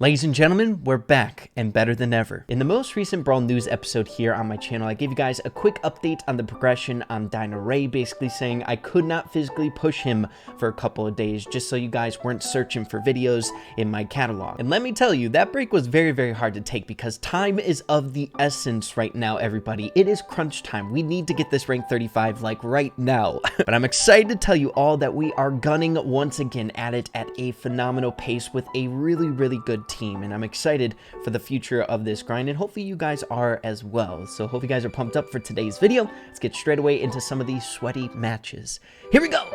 Ladies and gentlemen, we're back and better than ever. In the most recent Brawl news episode here on my channel, I gave you guys a quick update on the progression on Dino Ray, basically saying I could not physically push him for a couple of days just so you guys weren't searching for videos in my catalog. And let me tell you, that break was very, very hard to take because time is of the essence right now, everybody. It is crunch time. We need to get this rank 35 like right now. But I'm excited to tell you all that we are gunning once again at it at a phenomenal pace with a really, really good team, and I'm excited for the future of this grind, and hopefully you guys are as well. So hope you guys are pumped up for today's video. Let's get straight away into some of these sweaty matches. Here we go.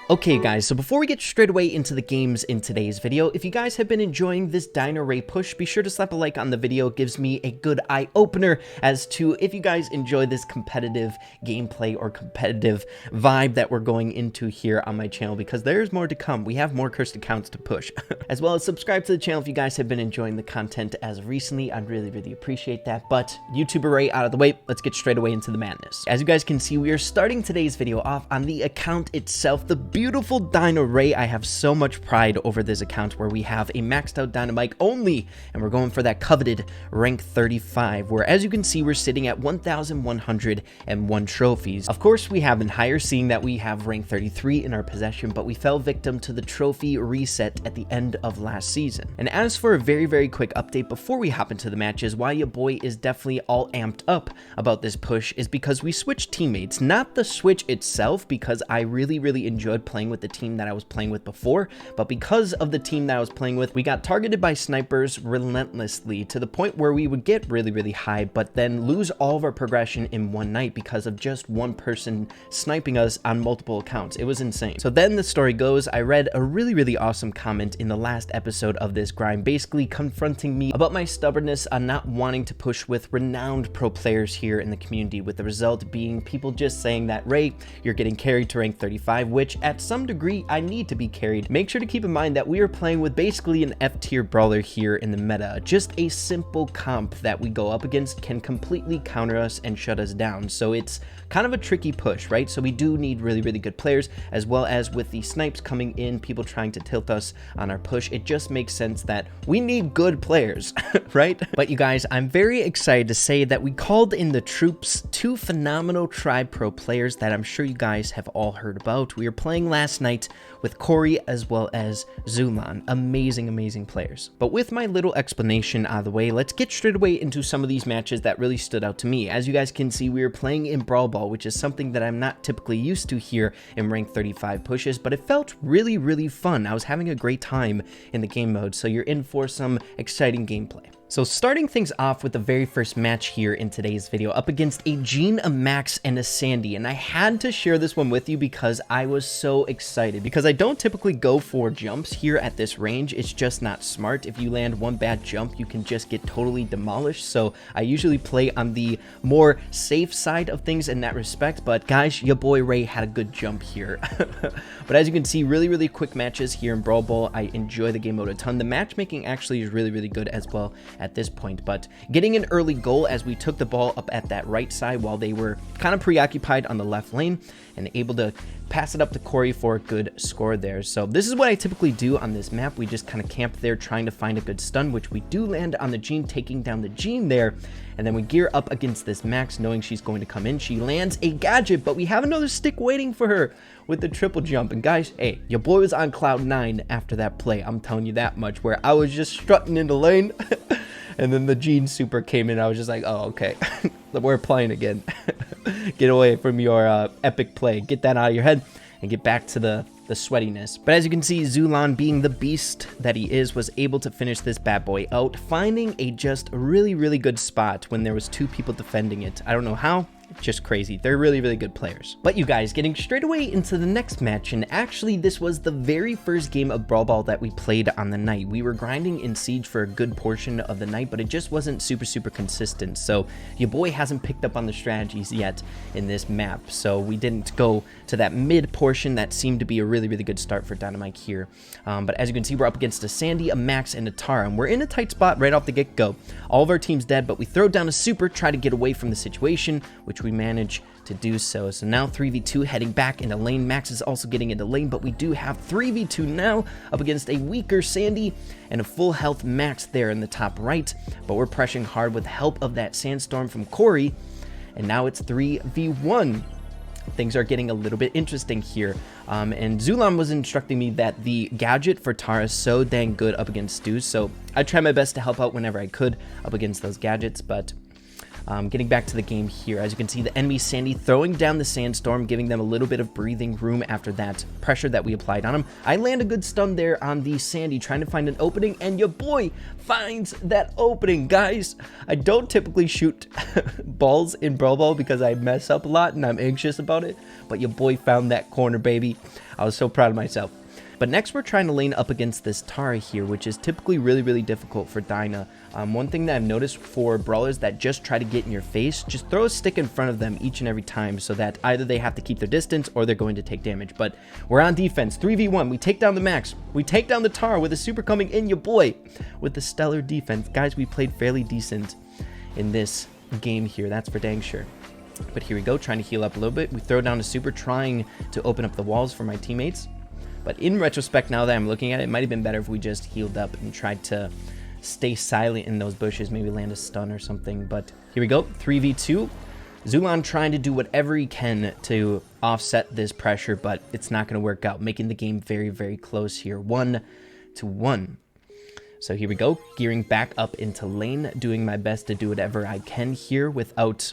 Okay guys, so before we get straight away into the games in today's video, if you guys have been enjoying this Dino Ray push, be sure to slap a like on the video. It gives me a good eye-opener as to if you guys enjoy this competitive gameplay or competitive vibe that we're going into here on my channel, because there's more to come. We have more cursed accounts to push. As well as subscribe to the channel if you guys have been enjoying the content as of recently. I'd really, really appreciate that. But YouTuber Ray out of the way, let's get straight away into the madness. As you guys can see, we are starting today's video off on the account itself, the beautiful Dino Ray. I have so much pride over this account where we have a maxed out Dynamite only, and we're going for that coveted rank 35, where as you can see, we're sitting at 1,101 trophies. Of course, we have been higher, seeing that we have rank 33 in our possession, but we fell victim to the trophy reset at the end of last season. And as for a very, very quick update before we hop into the matches, why your boy is definitely all amped up about this push is because we switched teammates. Not the switch itself, because I really, really enjoyed playing with the team that I was playing with before, but because of the team that I was playing with, we got targeted by snipers relentlessly to the point where we would get really, really high, but then lose all of our progression in one night because of just one person sniping us on multiple accounts. It was insane. So then the story goes, I read a really, really awesome comment in the last episode of this grind, basically confronting me about my stubbornness on not wanting to push with renowned pro players here in the community, with the result being people just saying that, Ray, you're getting carried to rank 35, which at some degree I need to be carried. Make sure to keep in mind that we are playing with basically an F tier brawler here in the meta. Just a simple comp that we go up against can completely counter us and shut us down. So it's kind of a tricky push, right? So we do need really, really good players, as well as with the snipes coming in, people trying to tilt us on our push. It just makes sense that we need good players, right? But you guys, I'm very excited to say that we called in the troops, two phenomenal tribe pro players that I'm sure you guys have all heard about. We were playing last night with Corey as well as Zulan. Amazing, amazing players. But with my little explanation out of the way, let's get straight away into some of these matches that really stood out to me. As you guys can see, we were playing in Brawl, which is something that I'm not typically used to here in rank 35 pushes, but it felt really, really fun. I was having a great time in the game mode, so you're in for some exciting gameplay. So starting things off with the very first match here in today's video, up against a Jean, a Max, and a Sandy. And I had to share this one with you because I was so excited, because I don't typically go for jumps here at this range. It's just not smart. If you land one bad jump, you can just get totally demolished. So I usually play on the more safe side of things in that respect. But guys, your boy Ray had a good jump here. But as you can see, really, really quick matches here in Brawl Ball. I enjoy the game mode a ton. The matchmaking actually is really, really good as well at this point, but getting an early goal as we took the ball up at that right side while they were kind of preoccupied on the left lane, and able to pass it up to Corey for a good score there. So this is what I typically do on this map. We just kind of camp there trying to find a good stun, which we do land on the Jean, taking down the Jean there, and then we gear up against this Max knowing she's going to come in. She lands a gadget, but we have another stick waiting for her with the triple jump. And guys, hey, your boy was on cloud 9 after that play. I'm telling you that much, where I was just strutting in the lane and then the Jean super came in. I was just like, oh, okay, we're playing again. Get away from your epic play. Get that out of your head and get back to the sweatiness. But as you can see, Zulan, being the beast that he is, was able to finish this bad boy out, finding a just really, really good spot when there was two people defending it. I don't know how. Just crazy. They're really, really good players. But you guys, getting straight away into the next match, and actually this was the very first game of Brawl Ball that we played on the night. We were grinding in Siege for a good portion of the night, but it just wasn't super consistent. So your boy hasn't picked up on the strategies yet in this map. So we didn't go to that mid portion that seemed to be a really, really good start for Dynamite here. But as you can see, we're up against a Sandy, a Max, and a Tara, and we're in a tight spot right off the get-go. All of our team's dead, but we throw down a super, try to get away from the situation, which we we manage to do so. So now 3v2 heading back into lane. Max is also getting into lane, but we do have 3v2 now up against a weaker Sandy and a full health Max there in the top right. But we're pressuring hard with the help of that sandstorm from Corey. And now it's 3v1. Things are getting a little bit interesting here. And Zulan was instructing me that the gadget for Tara is so dang good up against Stu. So I tried my best to help out whenever I could up against those gadgets. But getting back to the game here, as you can see, the enemy Sandy throwing down the sandstorm, giving them a little bit of breathing room after that pressure that we applied on them. I land a good stun there on the Sandy, trying to find an opening, and your boy finds that opening. Guys, I don't typically shoot balls in Brawl because I mess up a lot and I'm anxious about it, but your boy found that corner, baby. I was so proud of myself. But next we're trying to lane up against this Tara here, which is typically really difficult for Dinah. One thing that I've noticed for brawlers that just try to get in your face, just throw a stick in front of them each and every time so that either they have to keep their distance or they're going to take damage. But we're on defense, 3v1, we take down the Max, we take down the Tara with a super coming in, your boy, with the stellar defense. Guys, we played fairly decent in this game here, that's for dang sure. But here we go, trying to heal up a little bit. We throw down a super, trying to open up the walls for my teammates. But in retrospect, now that I'm looking at it, it might have been better if we just healed up and tried to stay silent in those bushes, maybe land a stun or something. But here we go, 3v2. Zulan trying to do whatever he can to offset this pressure, but it's not going to work out, making the game very close here, 1-1. So here we go, gearing back up into lane, doing my best to do whatever I can here without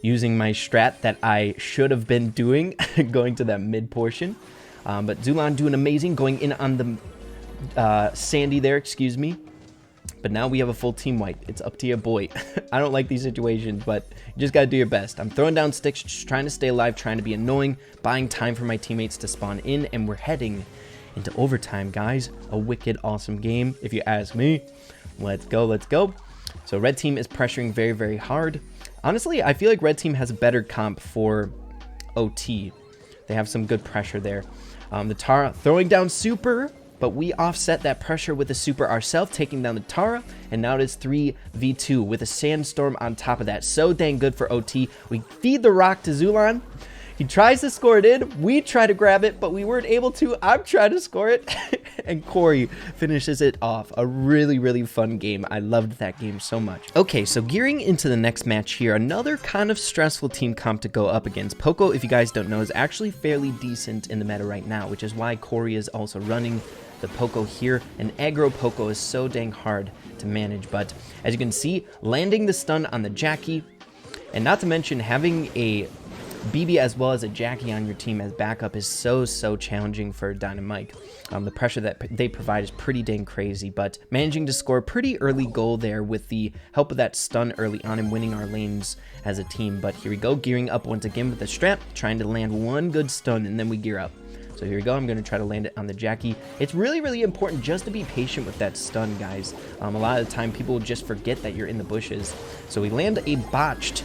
using my strat that I should have been doing, going to that mid portion. But Zulan doing amazing, going in on the Sandy there, excuse me. But now we have a full team wipe. It's up to your boy. I don't like these situations, but you just gotta do your best. I'm throwing down sticks, just trying to stay alive, trying to be annoying, buying time for my teammates to spawn in, and we're heading into overtime, guys. A wicked awesome game, if you ask me. Let's go, let's go. So red team is pressuring very hard. Honestly, I feel like red team has a better comp for OT. They have some good pressure there. The Tara throwing down super, but we offset that pressure with a super ourselves, taking down the Tara, and now it is 3v2 with a sandstorm on top of that. So dang good for OT. We feed the rock to Zulan. He tries to score it in. We try to grab it, but we weren't able to. I'm trying to score it, and Corey finishes it off. A really fun game. I loved that game so much. Okay, so gearing into the next match here, another kind of stressful team comp to go up against. Poco, if you guys don't know, is actually fairly decent in the meta right now, which is why Corey is also running the Poco here. And aggro Poco is so dang hard to manage, but as you can see, landing the stun on the Jackie, and not to mention having a BB as well as a Jackie on your team as backup is so challenging for Dynamite. The pressure that they provide is pretty dang crazy, but managing to score a pretty early goal there with the help of that stun early on and winning our lanes as a team. But here we go, gearing up once again with the strap, trying to land one good stun, and then we gear up. So here we go, I'm going to try to land it on the Jackie. It's really important just to be patient with that stun, guys. A lot of the time people just forget that you're in the bushes. So we land a botched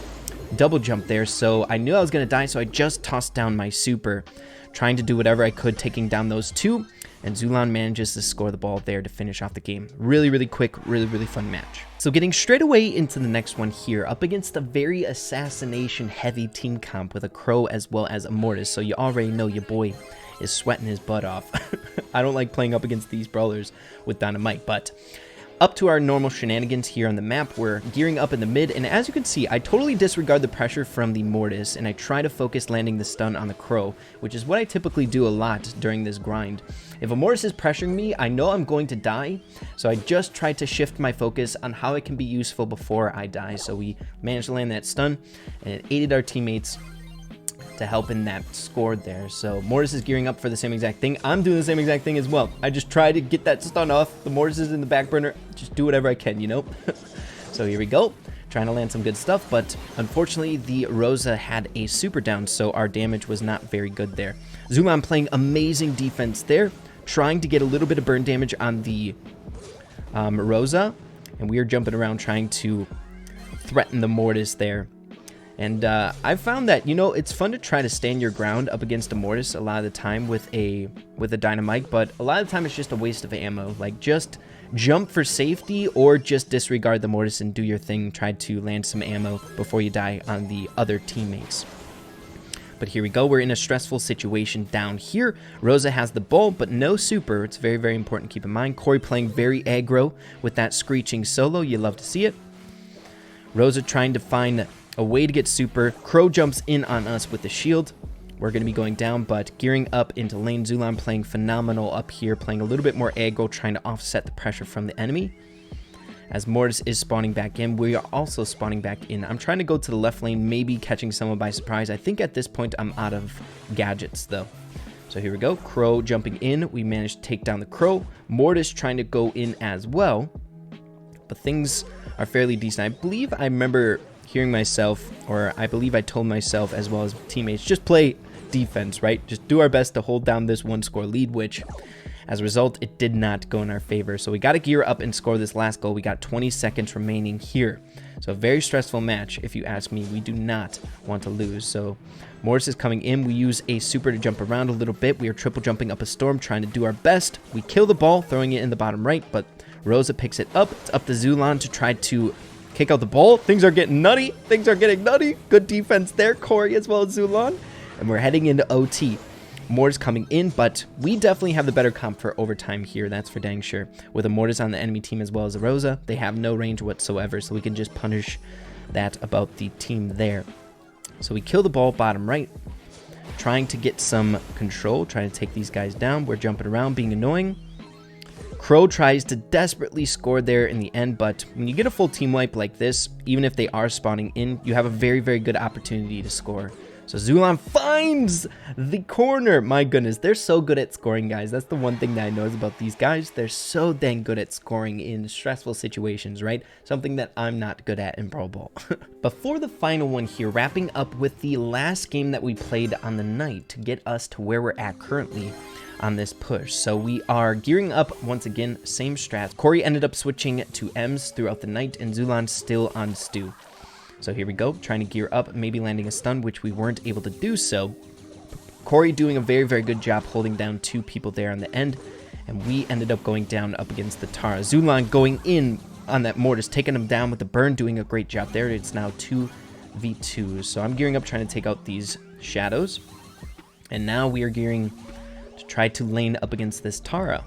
double jump there, so I knew I was going to die, so I just tossed down my super, trying to do whatever I could, taking down those two, and Zulan manages to score the ball there to finish off the game. Really quick, really fun match. So getting straight away into the next one here, up against a very assassination heavy team comp with a Crow as well as a Mortis, so you already know your boy is sweating his butt off. I don't like playing up against these brawlers with Dynamite, but up to our normal shenanigans here on the map, we're gearing up in the mid, and as you can see, I totally disregard the pressure from the Mortis, and I try to focus landing the stun on the Crow, which is what I typically do a lot during this grind. If a Mortis is pressuring me, I know I'm going to die, so I just try to shift my focus on how it can be useful before I die. So we managed to land that stun, and it aided our teammates to help in that score there. So Mortis is gearing up for the same exact thing. I'm doing the same exact thing as well. I just try to get that stun off. The Mortis is in the back burner. Just do whatever I can, you know? So here we go. Trying to land some good stuff, but unfortunately the Rosa had a super down, so our damage was not very good there. Zulan playing amazing defense there, trying to get a little bit of burn damage on the Rosa, and we are jumping around trying to threaten the Mortis there. And I've found that, you know, it's fun to try to stand your ground up against a Mortis a lot of the time with a Dynamite, but a lot of the time it's just a waste of ammo. Like, just jump for safety or just disregard the mortis and do your thing. Try to land some ammo before you die on the other teammates. But here we go. We're in a stressful situation down here. Rosa has the ball, but no super. It's very, very important to keep in mind. Corey playing very aggro with that screeching solo. You love to see it. Rosa trying to find a way to get super. Crow jumps in on us with the shield. We're going to be going down, but gearing up into lane. Zulan playing phenomenal up here, playing a little bit more aggro, trying to offset the pressure from the enemy. As Mortis is spawning back in, we are also spawning back in. I'm trying to go to the left lane, maybe catching someone by surprise. I think at this point I'm out of gadgets, though. So here we go. Crow jumping in. We managed to take down the Crow. Mortis trying to go in as well. But things are fairly decent. I believe I remember hearing myself, or I believe I told myself as well as teammates, just play defense, right? Just do our best to hold down this one-score lead, which... as a result, it did not go in our favor. So we got to gear up and score this last goal. We got 20 seconds remaining here. So a very stressful match, if you ask me. We do not want to lose. So Mortis is coming in. We use a super to jump around a little bit. We are triple jumping up a storm, trying to do our best. We kill the ball, throwing it in the bottom right, but Rosa picks it up. It's up to Zulan to try to kick out the ball. Things are getting nutty. Things are getting nutty. Good defense there, Corey as well as Zulan. And we're heading into OT. Mortis coming in, but we definitely have the better comp for overtime here. That's for dang sure. With a Mortis on the enemy team as well as a Rosa, they have no range whatsoever, so we can just punish that about the team there. So we kill the ball bottom right, trying to get some control, trying to take these guys down. We're jumping around, being annoying. Crow tries to desperately score there in the end, but when you get a full team wipe like this, even if they are spawning in, you have a very, very good opportunity to score. So Zulan finds the corner. My goodness, they're so good at scoring, guys. That's the one thing that I notice about these guys. They're so dang good at scoring in stressful situations, right? Something that I'm not good at in Brawl Ball. But for the final one here, wrapping up with the last game that we played on the night to get us to where we're at currently on this push. So we are gearing up once again, same strat. Corey ended up switching to M's throughout the night, and Zulan still on Stu. So here we go, trying to gear up, maybe landing a stun, which we weren't able to do so. Corey doing a very, very good job holding down two people there on the end, and we ended up going down up against the Tara. Zulan going in on that Mortis, taking him down with the burn, doing a great job there. It's now 2v2. So I'm gearing up, trying to take out these shadows. And now we are gearing to try to lane up against this Tara.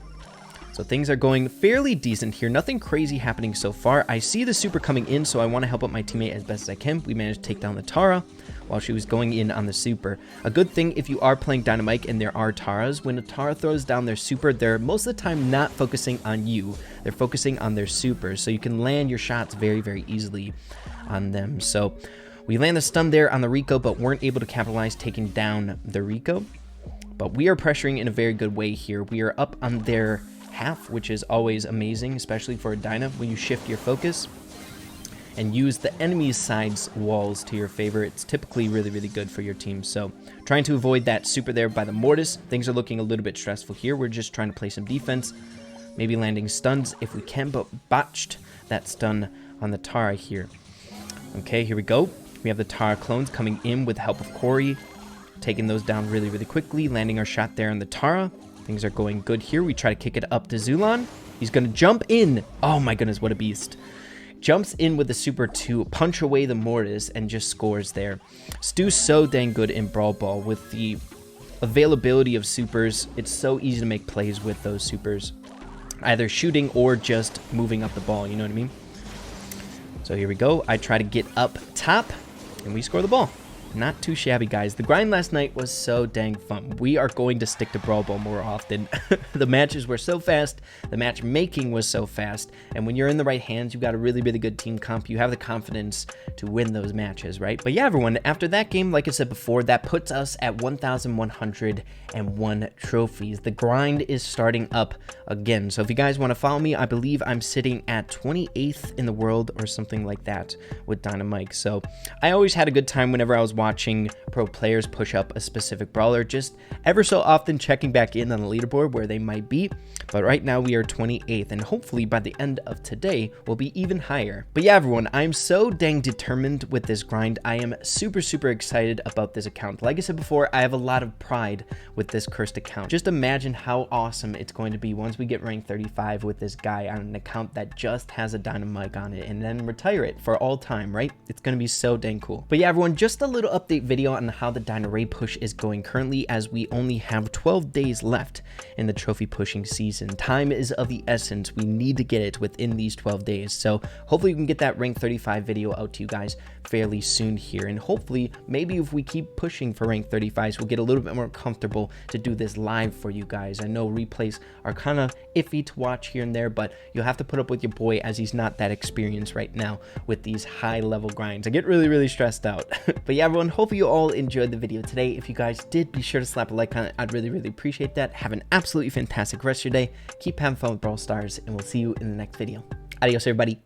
So things are going fairly decent here. Nothing crazy happening so far. I see the super coming in, so I want to help out my teammate as best as I can. We managed to take down the Tara while she was going in on the super. A good thing if you are playing Dynamite and there are Taras, when a Tara throws down their super, they're most of the time not focusing on you. They're focusing on their super, so you can land your shots very, very easily on them. So we land the stun there on the Rico, but weren't able to capitalize taking down the Rico. But we are pressuring in a very good way here. We are up on their half, which is always amazing, especially for a Dyna, when you shift your focus and use the enemy's side's walls to your favor. It's typically really, really good for your team. So trying to avoid that super there by the Mortis. Things are looking a little bit stressful here. We're just trying to play some defense, maybe landing stuns if we can, but botched that stun on the Tara here. Okay, here we go. We have the Tara clones coming in with the help of Corey, taking those down really, really quickly, landing our shot there on the Tara. Things are going good here. We try to kick it up to Zulan. He's going to jump in. Oh my goodness, what a beast. Jumps in with the super to punch away the Mortis and just scores there. Stu's so dang good in Brawl Ball with the availability of supers. It's so easy to make plays with those supers, either shooting or just moving up the ball, you know what I mean? So here we go. I try to get up top and we score the ball. Not too shabby, guys. The grind last night was so dang fun. We are going to stick to Brawl Ball more often. The matches were so fast. The matchmaking was so fast. And when you're in the right hands, you've got a really, really good team comp. You have the confidence to win those matches, right? But yeah, everyone, after that game, like I said before, that puts us at 1,101 trophies. The grind is starting up again. So if you guys want to follow me, I believe I'm sitting at 28th in the world or something like that with Dynamite. So I always had a good time whenever I was watching pro players push up a specific brawler, just ever so often checking back in on the leaderboard where they might be. But right now we are 28th, and hopefully by the end of today we'll be even higher. But yeah, everyone, I'm so dang determined with this grind. I am super excited about this account. Like I said before, I have a lot of pride with this cursed account. Just imagine how awesome it's going to be once we get rank 35 with this guy on an account that just has a dynamite on it, and then retire it for all time, right? It's going to be so dang cool. But yeah, everyone, just a little update video on how the Dino Ray push is going currently, as we only have 12 days left in the trophy pushing season. Time is of the essence. We need to get it within these 12 days. So hopefully we can get that rank 35 video out to you guys fairly soon here. And hopefully, maybe if we keep pushing for rank 35s, we'll get a little bit more comfortable to do this live for you guys. I know replays are kind of iffy to watch here and there, but you'll have to put up with your boy as he's not that experienced right now with these high level grinds. I get really stressed out. But yeah, everyone, hopefully you all enjoyed the video today. If you guys did, be sure to slap a like on it. I'd really appreciate that. Have an absolutely fantastic rest of your day. Keep having fun with Brawl Stars, and we'll see you in the next video. Adios, everybody.